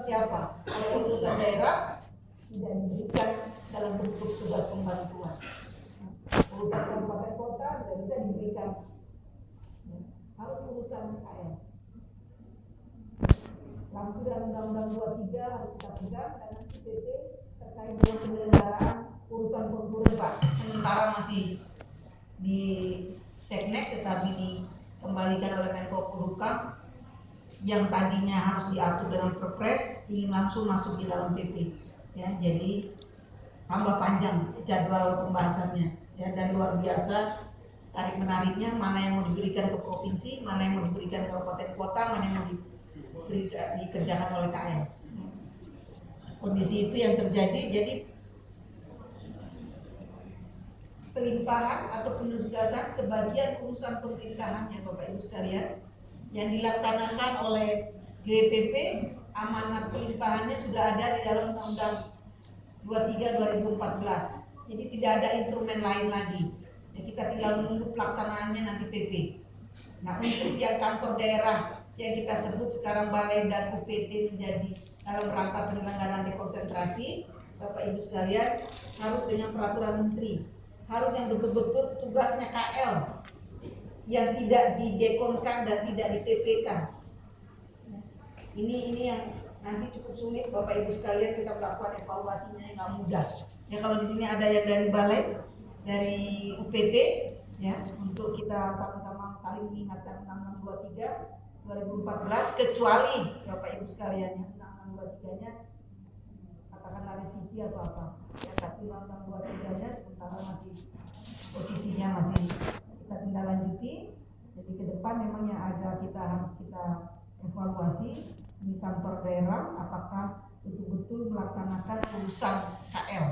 siapa? Kalau utusan daerah tidak diberikan dalam bentuk tugas pembantuan. Urusan kabupaten kota tidak bisa diberikan. Harus urusan KL. Lampiran Undang-Undang 23 harus kita pegang dan nanti PP terkait dengan penyelenggaraan urusan konkuren Pak. Sementara masih di Seknek tetapi dikembalikan oleh Menko Polhukam yang tadinya harus diatur dengan Perpres ingin langsung masuk di dalam PP. Ya, jadi tambah panjang jadwal pembahasannya. Ya, dan luar biasa tarik menariknya, mana yang mau diberikan ke provinsi, mana yang mau diberikan ke kabupaten kota, mana yang mau dikerjakan oleh KL. Kondisi itu yang terjadi. Jadi pelimpahan atau penugasan sebagian urusan pemerintahannya Bapak Ibu sekalian yang dilaksanakan oleh GWPP, amanat pelimpahannya sudah ada di dalam Undang-Undang 23 2014. Jadi tidak ada instrumen lain lagi. Ya, kita tinggal menunggu pelaksanaannya nanti PP. Nah, untuk yang kantor daerah yang kita sebut sekarang Balai dan UPT menjadi dalam rangka penyelenggaraan dekonsentrasi, Bapak Ibu sekalian, harus dengan peraturan menteri. Harus yang betul-betul tugasnya KL yang tidak didekonkan dan tidak di-TP-kan. Ini yang nanti cukup sulit Bapak Ibu sekalian, kita melakukan evaluasinya yang nggak mudah. Ya, kalau di sini ada yang dari Balai, dari UPT, ya, untuk kita sama-sama saling mengingatkan Undang-Undang 23 2014, kecuali Bapak Ibu sekalian yang Undang-Undang 23-nya katakanlah revisi atau apa. Ya, tapi Undang-Undang 23-nya sementara masih posisinya masih kita tindak lanjuti. Jadi ke depan memang yang harus kita evaluasi di kantor daerah apakah betul-betul melaksanakan urusan KL.